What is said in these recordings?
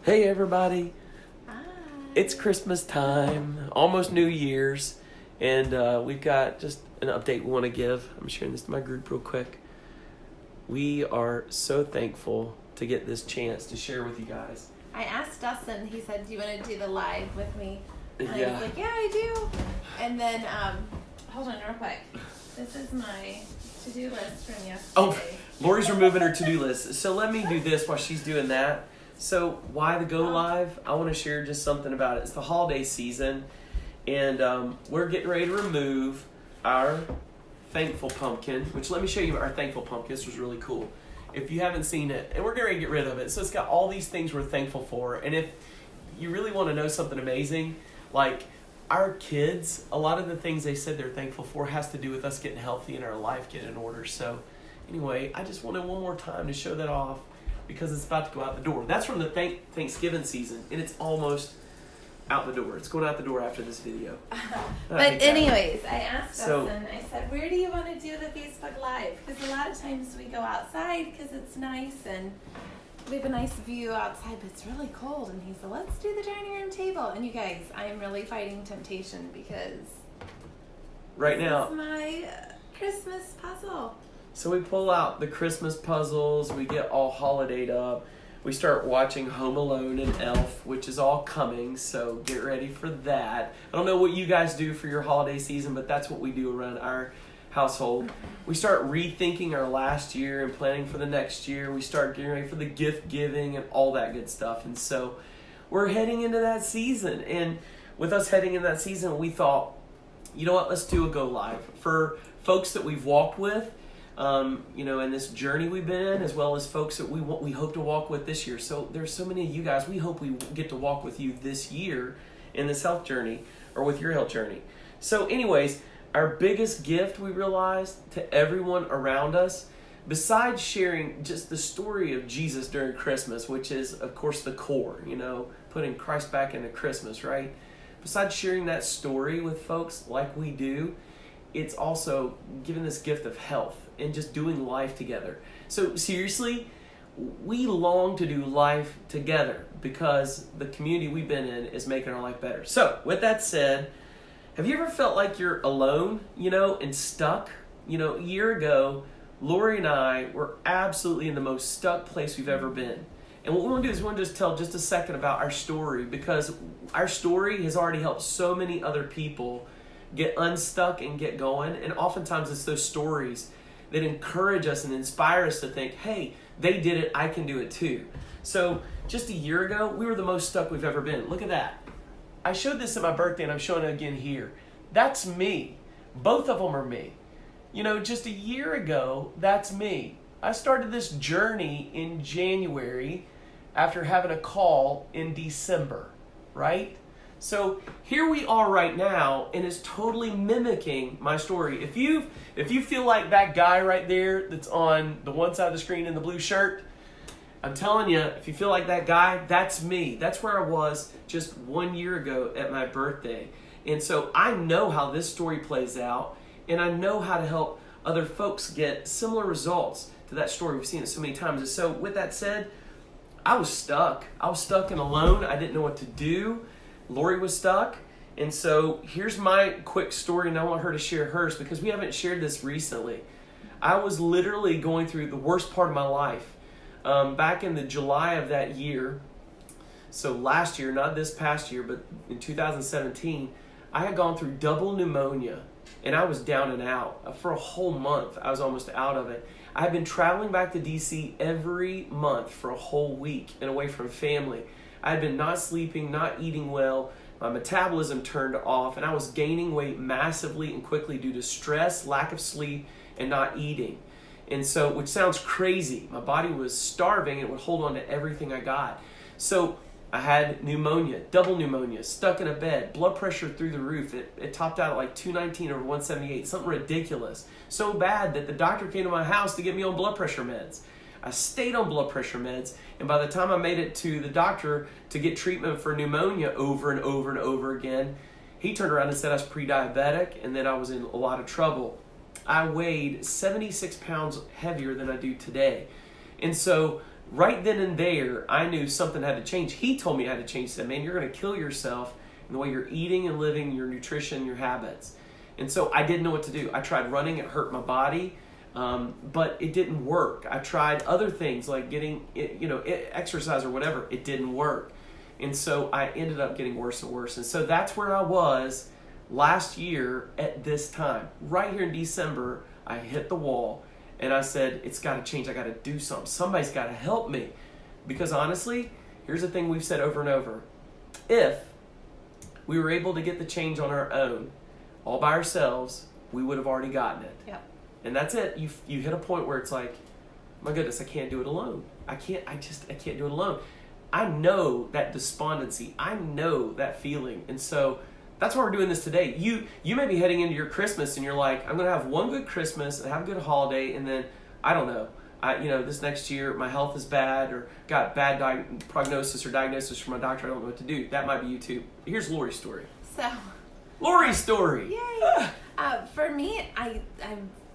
Hey everybody, Hi. it's Christmas time, almost New Year's, and we've got just an update we want to give. I'm sharing this to my group real quick. We are so thankful to get this chance to share with you guys. I asked Dustin, he said, do you want to do the live with me? And I Yeah. was like, yeah, I do. And then, hold on real quick. This is my to-do list from yesterday. Oh, Lori's removing her to-do list. So let me do this while she's doing that. So why the go live? I want to share just something about it. It's the holiday season, and we're getting ready to remove our thankful pumpkin, which let me show you our thankful pumpkin. This was really cool. If you haven't seen it, and we're getting ready to get rid of it. So it's got all these things we're thankful for. And if you really want to know something amazing, like our kids, a lot of the things they said they're thankful for has to do with us getting healthy and our life getting in order. So anyway, I just wanted one more time to show that off, because it's about to go out the door. That's from the Thanksgiving season, and it's almost out the door. It's going out the door after this video. But anyways, I asked Dustin, I said, where do you want to do the Facebook Live? Because a lot of times we go outside because it's nice, and we have a nice view outside, but it's really cold. And he said, let's do the dining room table. And you guys, I am really fighting temptation because right now, this is my Christmas puzzle. So we pull out the Christmas puzzles, we get all holidayed up, we start watching Home Alone and Elf, which is all coming, so get ready for that. I don't know what you guys do for your holiday season, but that's what we do around our household. We start rethinking our last year and planning for the next year. We start getting ready for the gift giving and all that good stuff. And so we're heading into that season. And with us heading into that season, we thought, you know what, let's do a go live. For folks that we've walked with, in this journey we've been in, as well as folks that we hope to walk with this year. So there's so many of you guys, we hope we get to walk with you this year in this health journey, or with your health journey. So anyways, our biggest gift, we realized, to everyone around us, besides sharing just the story of Jesus during Christmas, which is of course the core, putting Christ back into Christmas, right? Besides sharing that story with folks like we do, it's also giving this gift of health and just doing life together. So seriously, we long to do life together because the community we've been in is making our life better. So with that said, have you ever felt like you're alone, and stuck? A year ago, Lori and I were absolutely in the most stuck place we've ever been. And what we want to do is we want to just tell just a second about our story, because our story has already helped so many other people get unstuck and get going. And oftentimes it's those stories that encourage us and inspire us to think, hey, they did it, I can do it too. So just a year ago, we were the most stuck we've ever been. Look at that. I showed this at my birthday, and I'm showing it again here. That's me. Both of them are me. Just a year ago, that's me. I started this journey in January after having a call in December, right? So here we are right now, and it's totally mimicking my story. If you feel like that guy right there that's on the one side of the screen in the blue shirt, I'm telling you, if you feel like that guy, that's me. That's where I was just 1 year ago at my birthday. And so I know how this story plays out, and I know how to help other folks get similar results to that story. We've seen it so many times. And so with that said, I was stuck. I was stuck and alone. I didn't know what to do. Lori was stuck. And so here's my quick story, and I want her to share hers because we haven't shared this recently. I was literally going through the worst part of my life. Back in the July of that year, so last year, not this past year, but in 2017, I had gone through double pneumonia, and I was down and out. For a whole month, I was almost out of it. I had been traveling back to DC every month for a whole week and away from family. I had been not sleeping, not eating well, my metabolism turned off, and I was gaining weight massively and quickly due to stress, lack of sleep, and not eating. And so, which sounds crazy, my body was starving and would hold on to everything I got. So I had pneumonia, double pneumonia, stuck in a bed, blood pressure through the roof. It topped out at like 219 over 178, something ridiculous. So bad that the doctor came to my house to get me on blood pressure meds. I stayed on blood pressure meds, and by the time I made it to the doctor to get treatment for pneumonia over and over and over again, he turned around and said I was pre-diabetic and that I was in a lot of trouble. I weighed 76 pounds heavier than I do today. And so right then and there, I knew something had to change. He told me it had to change. He said, man, you're going to kill yourself in the way you're eating and living, your nutrition, your habits. And so I didn't know what to do. I tried running. It hurt my body. But it didn't work. I tried other things like getting, exercise or whatever. It didn't work. And so I ended up getting worse and worse. And so that's where I was last year at this time. Right here in December, I hit the wall and I said, it's got to change. I got to do something. Somebody's got to help me. Because honestly, here's the thing we've said over and over. If we were able to get the change on our own, all by ourselves, we would have already gotten it. Yep. And that's it. You hit a point where it's like, my goodness, I can't do it alone. I can't do it alone. I know that despondency. I know that feeling. And so that's why we're doing this today. You may be heading into your Christmas and you're like, I'm going to have one good Christmas and have a good holiday. And then, I don't know, this next year my health is bad or got bad prognosis or diagnosis from my doctor. I don't know what to do. That might be you too. Here's Lori's story. Lori's story. Yay. For me, I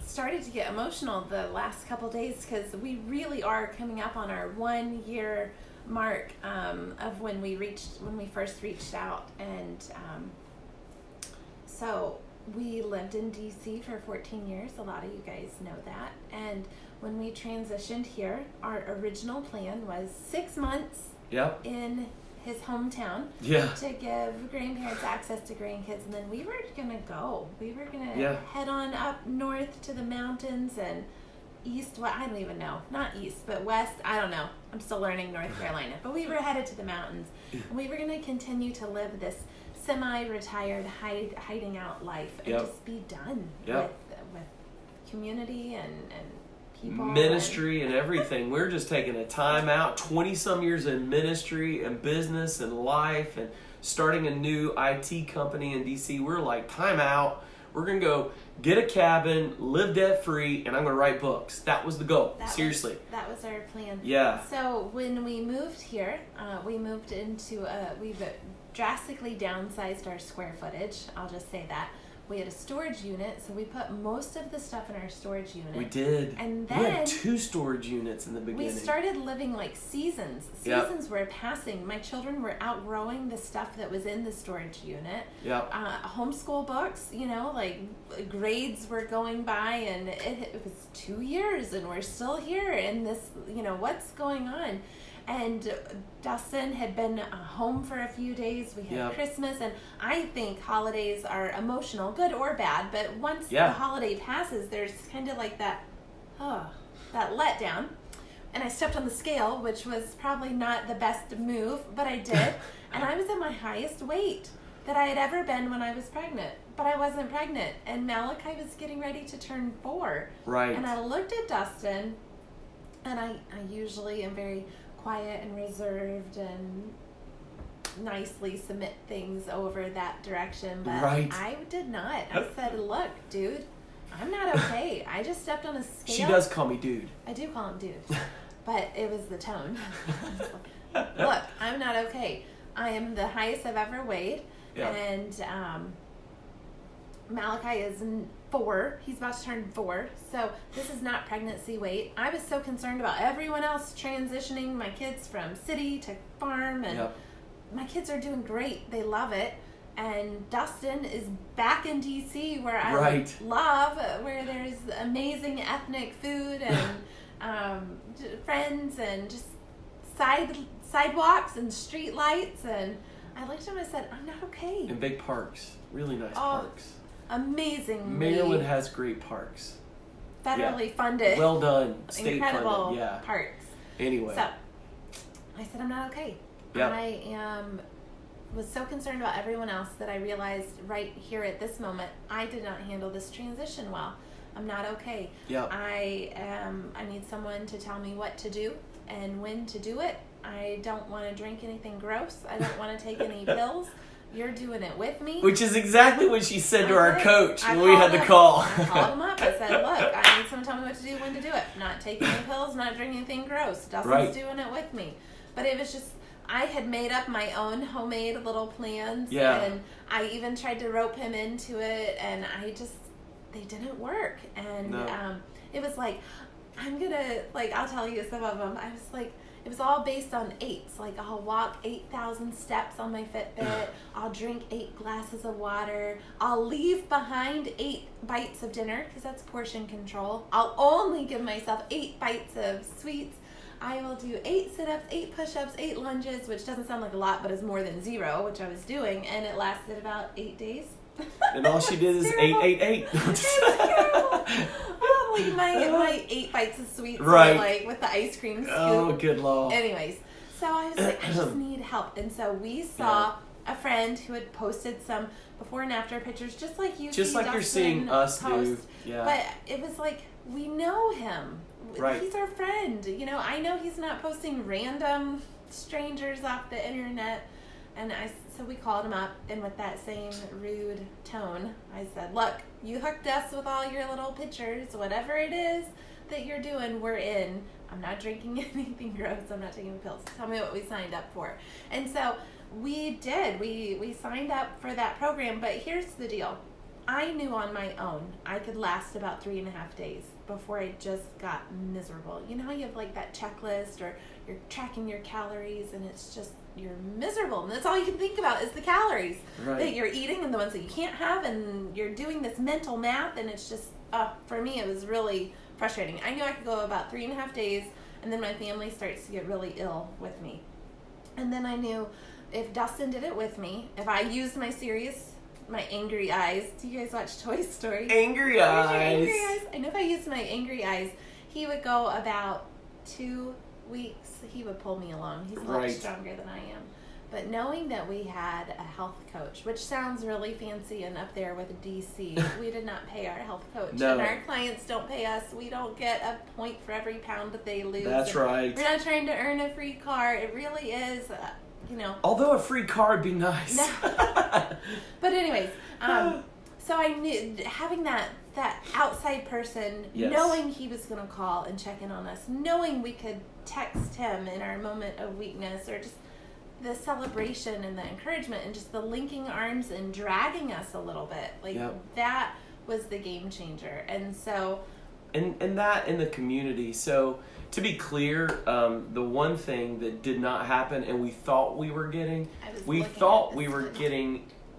started to get emotional the last couple days because we really are coming up on our 1 year mark of when we first reached out, and so we lived in DC for 14 years. A lot of you guys know that. And when we transitioned here, our original plan was 6 months in his hometown to give grandparents access to grandkids, and then we were gonna go. We were gonna head on up north to the mountains and east. What I don't even know, not east, but west. I don't know. I'm still learning North Carolina, but we were headed to the mountains, and we were gonna continue to live this semi-retired, hiding out life and just be done with community and people, ministry and everything. We're just taking a time out, 20 some years in ministry and business and life and starting a new IT company in DC. We're like, time out. We're going to go get a cabin, live debt free, and I'm going to write books. That was the goal. Seriously. That was our plan. Yeah. So when we moved here, we moved into we've drastically downsized our square footage. I'll just say that. We had a storage unit, so we put most of the stuff in our storage unit. We did. And then we had 2 storage units in the beginning. We started living like seasons. Seasons were passing. My children were outgrowing the stuff that was in the storage unit. Homeschool books, like grades were going by, and it was 2 years, and we're still here. And this, what's going on? And Dustin had been home for a few days. We had Christmas, and I think holidays are emotional, good or bad. But once the holiday passes, there's kind of like that letdown. And I stepped on the scale, which was probably not the best move, but I did. And I was at my highest weight that I had ever been when I was pregnant. But I wasn't pregnant, and Malachi was getting ready to turn 4. Right. And I looked at Dustin, and I usually am very quiet and reserved and nicely submit things over that direction, but I did not. I said, look, dude, I'm not okay. I just stepped on a scale. She does call me dude. I do call him dude, but it was the tone. Look, I'm not okay. I am the highest I've ever weighed, and Malachi is 4. He's about to turn 4. So this is not pregnancy weight. I was so concerned about everyone else transitioning my kids from city to farm, and my kids are doing great. They love it. And Dustin is back in DC, where I love, where there's amazing ethnic food and friends and just sidewalks and street lights. And I looked at him and I said, I'm not okay. And big parks. Really nice parks. Amazing. Maryland has great parks. Federally funded. Well done. State incredible funded. parks. Anyway. So I said, I'm not okay. I was so concerned about everyone else that I realized right here at this moment, I did not handle this transition well. I'm not okay. I need someone to tell me what to do and when to do it. I don't want to drink anything gross. I don't want to take any pills. You're doing it with me. Which is exactly what she said to our coach when we had the call. I called him up. I said, look, I need someone to tell me what to do, when to do it. Not taking any pills, not drinking anything gross. Dustin's doing it with me. But it was just, I had made up my own homemade little plans. And I even tried to rope him into it, and they didn't work. And it was like, I'm going to, I'll tell you some of them. I was like, it was all based on 8s. Like, I'll walk 8,000 steps on my Fitbit. I'll drink 8 glasses of water. I'll leave behind 8 bites of dinner because that's portion control. I'll only give myself 8 bites of sweets. I will do 8 sit-ups, 8 push-ups, 8 lunges, which doesn't sound like a lot, but is more than 0, which I was doing, and it lasted about 8 days. And all she did is 8. It's terrible. Oh, like my 8 bites of sweets, right? Like with the ice cream scoop. Oh, good Lord. Anyways, so I was like, I just need help, and so we saw a friend who had posted some before and after pictures, just like you, just like you're seeing us post. Do. Yeah. But it was like, we know him. Right. He's our friend. You know, I know he's not posting random strangers off the internet. And so we called him up, and with that same rude tone, I said, look, you hooked us with all your little pictures. Whatever it is that you're doing, we're in. I'm not drinking anything gross. I'm not taking pills. Tell me what we signed up for. And so we did. We signed up for that program. But here's the deal. I knew on my own I could last about 3.5 days before I just got miserable. You know how you have like that checklist, or you're tracking your calories, and it's just, you're miserable, and that's all you can think about is the calories that you're eating and the ones that you can't have, and you're doing this mental math, and it's just, for me, it was really frustrating. I knew I could go about 3.5 days, and then my family starts to get really ill with me. And then I knew if Dustin did it with me, if I used my angry eyes. Do you guys watch Toy Story? Angry eyes. I know if I used my angry eyes, he would go about 2 weeks. He would pull me along. He's a lot stronger than I am. But knowing that we had a health coach, which sounds really fancy and up there with DC, we did not pay our health coach. No. And our clients don't pay us. We don't get a point for every pound that they lose. That's right. We're not trying to earn a free car. It really is... Although a free car would be nice. But anyways, so I knew having that outside person, knowing he was going to call and check in on us, knowing we could text him in our moment of weakness, or just the celebration and the encouragement and just the linking arms and dragging us a little bit. Like that was the game changer. And so... And that in the community. So to be clear, the one thing that did not happen, and we thought we were getting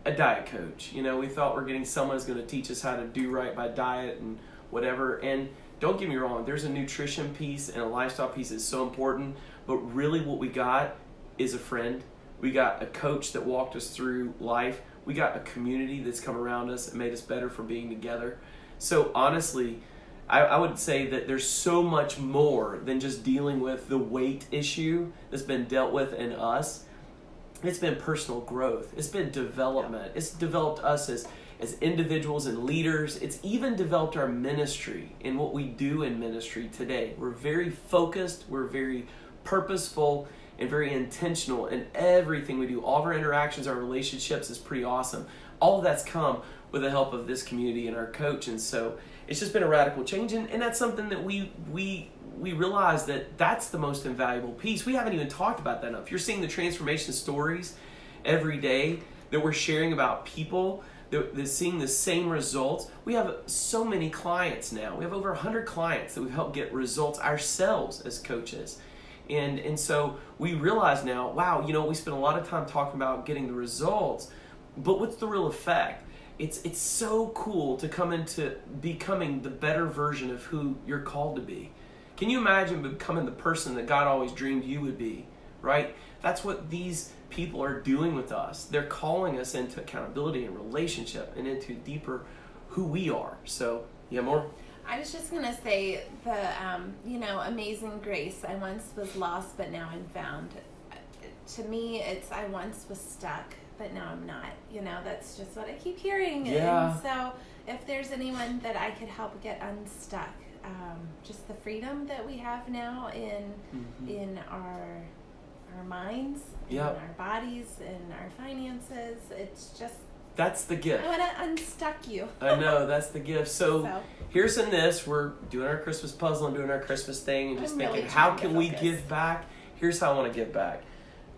a diet coach. You know, we thought we're getting someone who's going to teach us how to do right by diet and whatever. And don't get me wrong, there's a nutrition piece and a lifestyle piece that's so important. But really what we got is a friend. We got a coach that walked us through life. We got a community that's come around us and made us better for being together. So honestly, I would say that there's so much more than just dealing with the weight issue that's been dealt with in us. It's been personal growth. It's been development. It's developed us as individuals and leaders. It's even developed our ministry and what we do in ministry today. We're very focused. We're very purposeful and very intentional in everything we do. All of our interactions, our relationships is pretty awesome. All of that's come with the help of this community and our coach. And so it's just been a radical change. And that's something that we realize that's the most invaluable piece. We haven't even talked about that enough. You're seeing the transformation stories every day that we're sharing about people that seeing the same results. We have so many clients now. We have over 100 clients that we've helped get results ourselves as coaches. And so we realize now, wow, we spend a lot of time talking about getting the results, but what's the real effect? It's so cool to come into becoming the better version of who you're called to be. Can you imagine becoming the person that God always dreamed you would be, right? That's what these people are doing with us. They're calling us into accountability and relationship and into deeper who we are. So, more? I was just going to say the, amazing grace. I once was lost, but now I'm found. To me, it's I once was stuck, but now I'm not. That's just what I keep hearing. Yeah. And so if there's anyone that I could help get unstuck, just the freedom that we have now in our minds, in our bodies, in our finances, it's just... That's the gift. I want to unstuck you. I know, that's the gift. So here's in this, we're doing our Christmas puzzle and doing our Christmas thing and just thinking, how can we give back? Here's how I want to give back.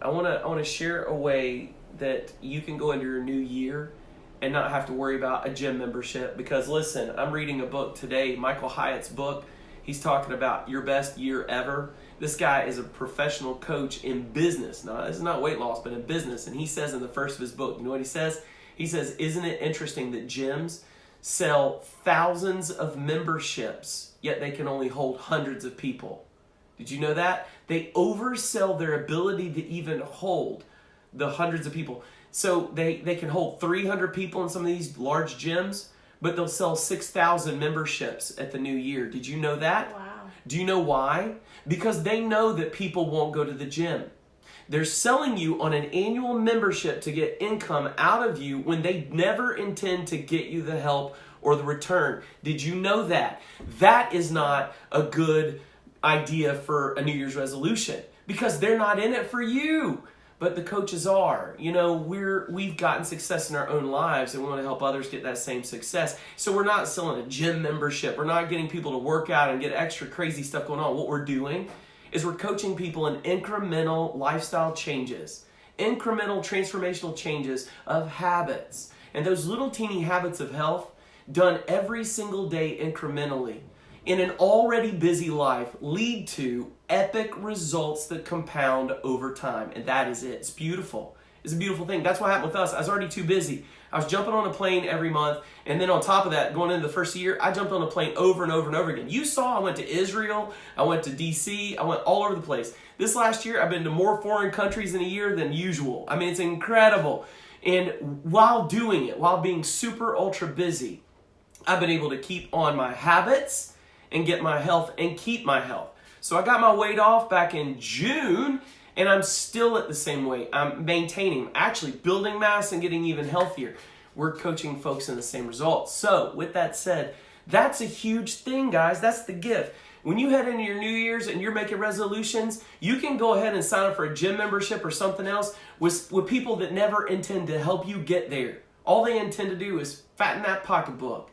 I want to share a way that you can go into your new year and not have to worry about a gym membership. Because listen, I'm reading a book today, Michael Hyatt's book. He's talking about your best year ever. This guy is a professional coach in business. Now, this is not weight loss, but in business. And he says in the first of his book, you know what he says? He says, isn't it interesting that gyms sell thousands of memberships, yet they can only hold hundreds of people? Did you know that? They oversell their ability to even hold the hundreds of people. So they can hold 300 people in some of these large gyms, but they'll sell 6,000 memberships at the new year. Did you know that? Wow. Do you know why? Because they know that people won't go to the gym. They're selling you on an annual membership to get income out of you when they never intend to get you the help or the return. Did you know that? That is not a good idea for a New Year's resolution, because they're not in it for you. But the coaches are. You know, we've gotten success in our own lives, and we want to help others get that same success. So we're not selling a gym membership. We're not getting people to work out and get extra crazy stuff going on. What we're doing is we're coaching people in incremental lifestyle changes, incremental transformational changes of habits. And those little teeny habits of health done every single day incrementally in an already busy life lead to epic results that compound over time. And that is it. It's beautiful. It's a beautiful thing. That's what happened with us. I was already too busy. I was jumping on a plane every month. And then on top of that, going into the first year, I jumped on a plane over and over and over again. You saw I went to Israel. I went to DC. I went all over the place. This last year, I've been to more foreign countries in a year than usual. I mean, it's incredible. And while doing it, while being super ultra busy, I've been able to keep on my habits and get my health and keep my health. So I got my weight off back in June, and I'm still at the same weight. I'm maintaining, actually building mass and getting even healthier. We're coaching folks in the same results. So with that said, that's a huge thing, guys. That's the gift. When you head into your New Year's and you're making resolutions, you can go ahead and sign up for a gym membership or something else with people that never intend to help you get there. All they intend to do is fatten that pocketbook.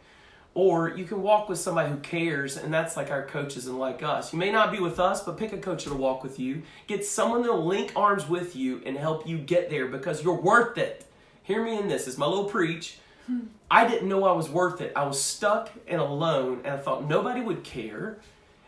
Or you can walk with somebody who cares, and that's like our coaches and like us. You may not be with us, but pick a coach that'll walk with you. Get someone that'll link arms with you and help you get there, because you're worth it. Hear me in this. It's my little preach. I didn't know I was worth it. I was stuck and alone, and I thought nobody would care,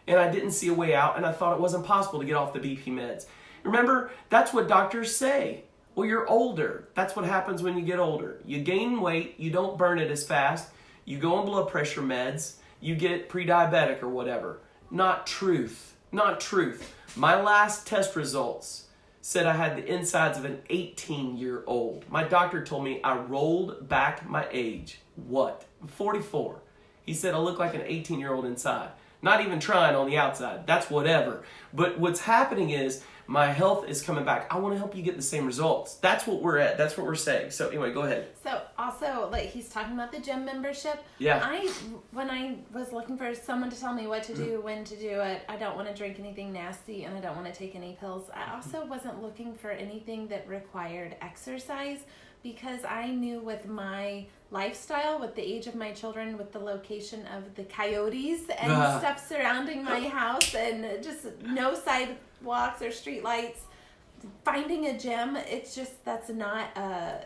and I didn't see a way out, and I thought it wasn't possible to get off the BP meds. Remember, that's what doctors say. Well, you're older. That's what happens when you get older. You gain weight. You don't burn it as fast. You go on blood pressure meds, you get pre-diabetic or whatever. Not truth. Not truth. My last test results said I had the insides of an 18-year-old. My doctor told me I rolled back my age. What? I'm 44. He said I look like an 18-year-old inside. Not even trying on the outside. That's whatever. But what's happening is my health is coming back. I want to help you get the same results. That's what we're at. That's what we're saying. So anyway, go ahead. So also, like, he's talking about the gym membership. Yeah. When I was looking for someone to tell me what to do, when to do it, I don't want to drink anything nasty and I don't want to take any pills. I also wasn't looking for anything that required exercise, because I knew with my lifestyle, with the age of my children, with the location of the coyotes and stuff surrounding my house, and just no sidewalks or street lights, finding a gym, it's just, that's not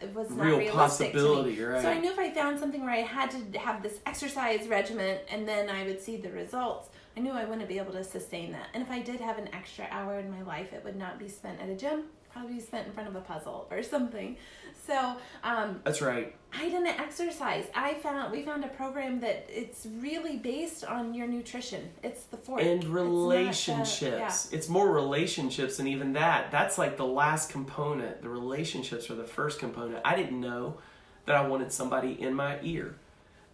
it was not real realistic possibility, to me. right? So I knew if I found something where I had to have this exercise regimen and then I would see the results, I knew I wouldn't be able to sustain that. And if I did have an extra hour in my life, it would not be spent at a gym, probably be spent in front of a puzzle or something. So that's right. I didn't exercise. We found a program that it's really based on your nutrition. It's the fork. And relationships. It's more relationships than even that. That's like the last component. The relationships are the first component. I didn't know that I wanted somebody in my ear.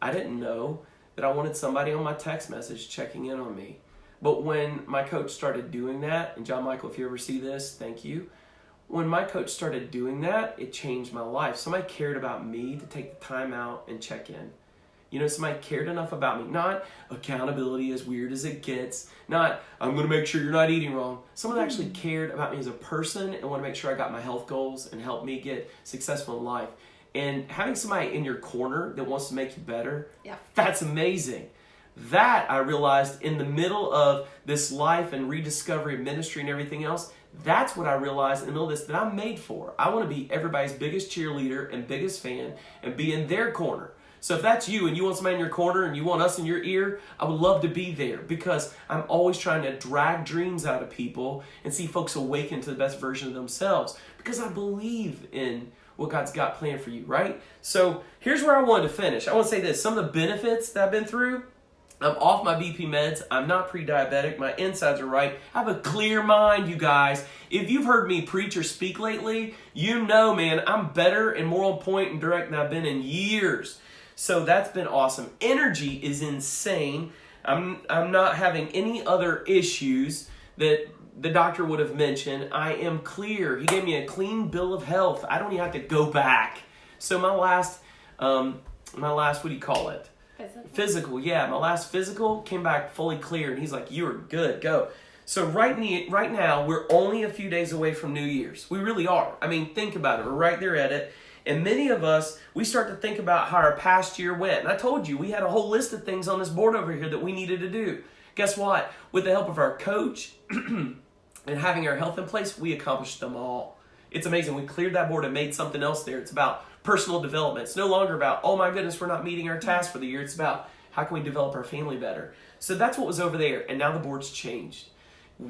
I didn't know that I wanted somebody on my text message checking in on me. But when my coach started doing that, and John Michael, if you ever see this, thank you. When my coach started doing that, it changed my life. Somebody cared about me to take the time out and check in. You know, somebody cared enough about me. Not accountability, as weird as it gets. Not, I'm going to make sure you're not eating wrong. Someone actually cared about me as a person and want to make sure I got my health goals and help me get successful in life. And having somebody in your corner that wants to make you better, that's amazing. That, I realized in the middle of this life and rediscovery of ministry and everything else, that's what I realized in the middle of this that I'm made for. I want to be everybody's biggest cheerleader and biggest fan and be in their corner. So if that's you and you want somebody in your corner and you want us in your ear, I would love to be there, because I'm always trying to drag dreams out of people and see folks awaken to the best version of themselves, because I believe in what God's got planned for you, right? So here's where I wanted to finish. I want to say this. Some of the benefits that I've been through: I'm off my BP meds. I'm not pre-diabetic. My insides are right. I have a clear mind, you guys. If you've heard me preach or speak lately, you know, man, I'm better and more on point and direct than I've been in years. So that's been awesome. Energy is insane. I'm not having any other issues that the doctor would have mentioned. I am clear. He gave me a clean bill of health. I don't even have to go back. So my last, what do you call it? Physical, yeah. My last physical came back fully clear, and he's like, "You're good, go." So right now, we're only a few days away from New Year's. We really are. I mean, think about it. We're right there at it. And many of us, we start to think about how our past year went. And I told you, we had a whole list of things on this board over here that we needed to do. Guess what? With the help of our coach and having our health in place, we accomplished them all. It's amazing. We cleared that board and made something else there. It's about personal development. It's no longer about, oh my goodness, we're not meeting our task for the year. It's about, how can we develop our family better? So that's what was over there. And now the board's changed.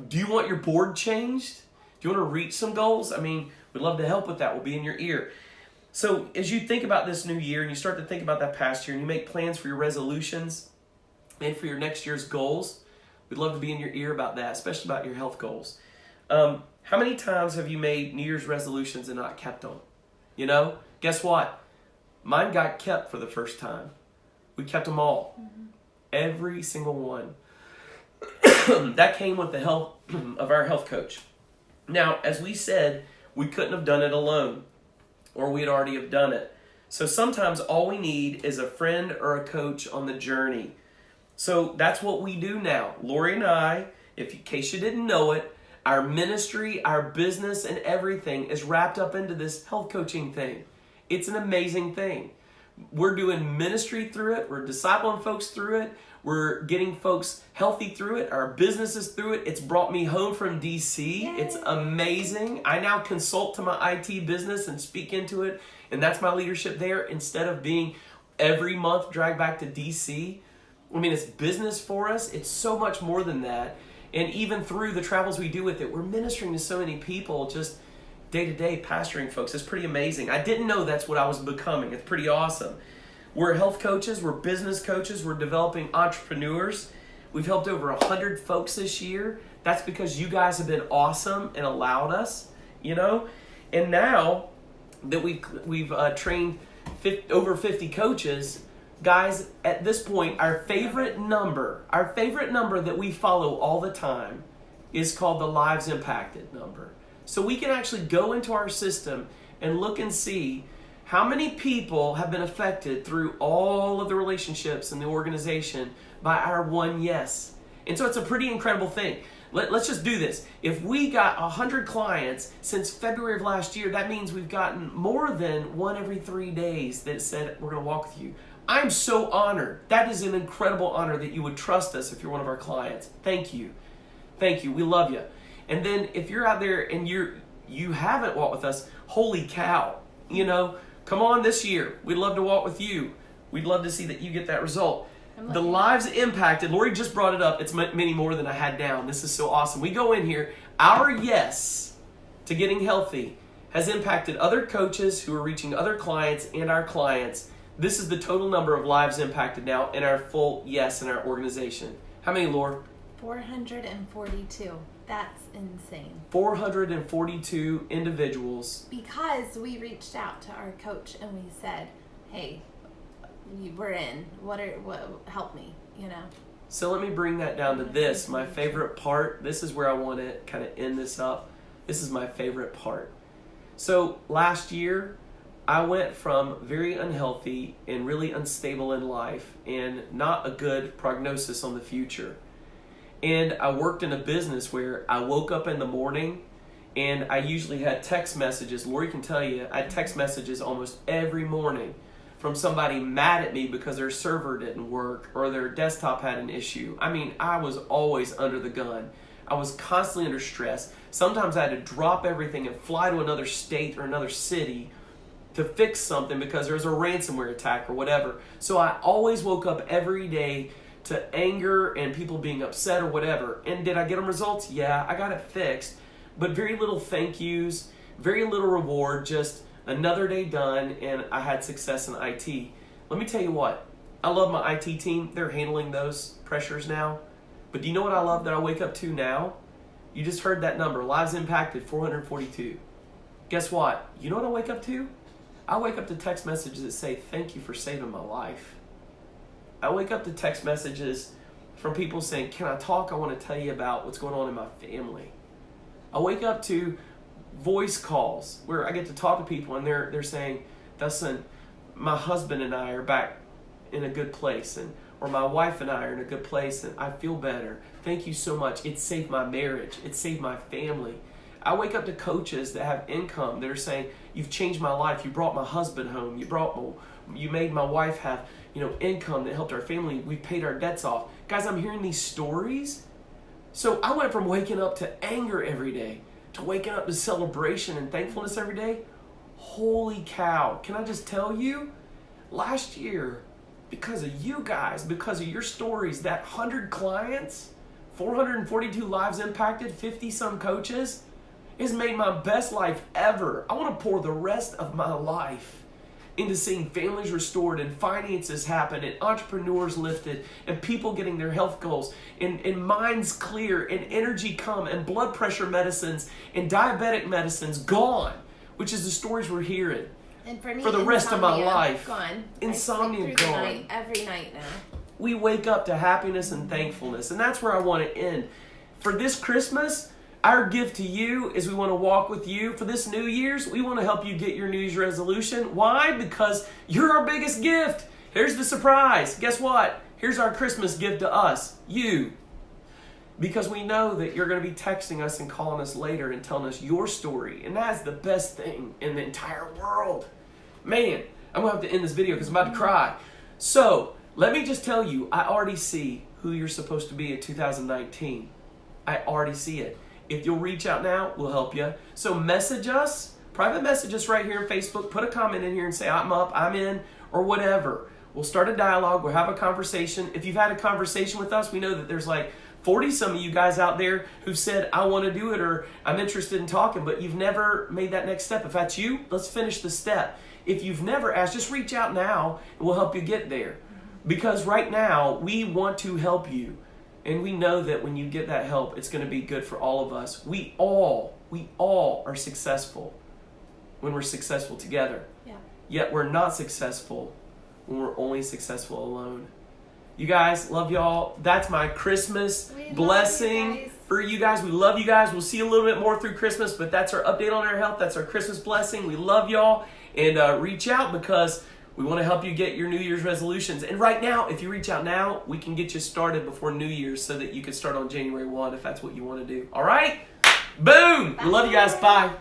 Do you want your board changed? Do you want to reach some goals? I mean, we'd love to help with that. We'll be in your ear. So as you think about this new year and you start to think about that past year and you make plans for your resolutions and for your next year's goals, we'd love to be in your ear about that, especially about your health goals. How many times have you made New Year's resolutions and not kept them? You know, guess what? Mine got kept for the first time. We kept them all. Mm-hmm. Every single one. That came with the help of our health coach. Now, as we said, we couldn't have done it alone, or we'd already have done it. So sometimes all we need is a friend or a coach on the journey. So that's what we do now. Lori and I, in case you didn't know it, our ministry, our business, and everything is wrapped up into this health coaching thing. It's an amazing thing. We're doing ministry through it. We're discipling folks through it. We're getting folks healthy through it. Our businesses through it. It's brought me home from DC. Yay. It's amazing. I now consult to my IT business and speak into it. And that's my leadership there, instead of being every month dragged back to DC. I mean, it's business for us. It's so much more than that. And even through the travels we do with it, we're ministering to so many people, just day-to-day pastoring folks. It's pretty amazing. I didn't know that's what I was becoming. It's pretty awesome. We're health coaches. We're business coaches. We're developing entrepreneurs. We've helped over 100 folks this year. That's because you guys have been awesome and allowed us, you know. And now that we've trained over 50 coaches, guys, at this point, our favorite number that we follow all the time is called the Lives Impacted number. So we can actually go into our system and look and see how many people have been affected through all of the relationships in the organization by our one yes. And so it's a pretty incredible thing. Let's just do this. If we got 100 clients since February of last year, that means we've gotten more than one every 3 days that said, we're going to walk with you. I'm so honored. That is an incredible honor that you would trust us if you're one of our clients. Thank you. Thank you. We love you. And then if you're out there and you haven't walked with us, holy cow, you know, come on this year. We'd love to walk with you. We'd love to see that you get that result. The lives impacted, Lori just brought it up. It's many more than I had down. This is so awesome. We go in here. Our yes to getting healthy has impacted other coaches who are reaching other clients and our clients. This is the total number of lives impacted now in our full yes in our organization. How many, Laura? 442. That's insane. 442 individuals. Because we reached out to our coach and we said, hey, we're in. What help me, you know? So let me bring that down to this. My favorite part. This is where I want to kind of end this up. This is my favorite part. So last year, I went from very unhealthy and really unstable in life and not a good prognosis on the future. And I worked in a business where I woke up in the morning and I usually had text messages. Lori can tell you, I had text messages almost every morning from somebody mad at me because their server didn't work or their desktop had an issue. I mean, I was always under the gun. I was constantly under stress. Sometimes I had to drop everything and fly to another state or another city to fix something because there was a ransomware attack or whatever. So I always woke up every day to anger and people being upset or whatever. And did I get them results? Yeah, I got it fixed. But very little thank yous, very little reward, just another day done, and I had success in IT. Let me tell you what, I love my IT team. They're handling those pressures now. But do you know what I love that I wake up to now? You just heard that number, lives impacted, 442. Guess what? You know what I wake up to? I wake up to text messages that say, thank you for saving my life. I wake up to text messages from people saying, can I talk? I want to tell you about what's going on in my family. I wake up to voice calls where I get to talk to people and they're saying, listen, my husband and I are back in a good place, or my wife and I are in a good place and I feel better. Thank you so much. It saved my marriage. It saved my family. I wake up to coaches that have income that are saying, you've changed my life. You brought my husband home. You made my wife have, income that helped our family. We paid our debts off. Guys, I'm hearing these stories. So I went from waking up to anger every day to waking up to celebration and thankfulness every day. Holy cow. Can I just tell you, last year, because of you guys, because of your stories, that 100 clients, 442 lives impacted, 50 some coaches, has made my best life ever. I want to pour the rest of my life into seeing families restored and finances happen and entrepreneurs lifted and people getting their health goals and minds clear and energy come and blood pressure medicines and diabetic medicines gone, which is the stories we're hearing. And for me, for the rest of my life. Gone. Insomnia gone. Every night now. We wake up to happiness and thankfulness, and that's where I want to end. For this Christmas, our gift to you is we want to walk with you. For this New Year's, we want to help you get your New Year's resolution. Why? Because you're our biggest gift. Here's the surprise. Guess what? Here's our Christmas gift to us, you. Because we know that you're going to be texting us and calling us later and telling us your story. And that's the best thing in the entire world. Man, I'm going to have to end this video because I'm about to cry. So, let me just tell you, I already see who you're supposed to be in 2019. I already see it. If you'll reach out now, we'll help you. So message us, private message us right here on Facebook. Put a comment in here and say, I'm up, I'm in, or whatever. We'll start a dialogue. We'll have a conversation. If you've had a conversation with us, we know that there's like 40 some of you guys out there who've said, I want to do it, or I'm interested in talking, but you've never made that next step. If that's you, let's finish the step. If you've never asked, just reach out now and we'll help you get there. Because right now, we want to help you. And we know that when you get that help, it's going to be good for all of us. We all are successful when we're successful together. Yeah. Yet we're not successful when we're only successful alone. You guys, love y'all. That's my Christmas blessing for you guys. We love you guys. We'll see you a little bit more through Christmas, but that's our update on our health. That's our Christmas blessing. We love y'all. And reach out because we want to help you get your New Year's resolutions. And right now, if you reach out now, we can get you started before New Year's so that you can start on January 1 if that's what you want to do. All right? Boom! We love you guys. Bye.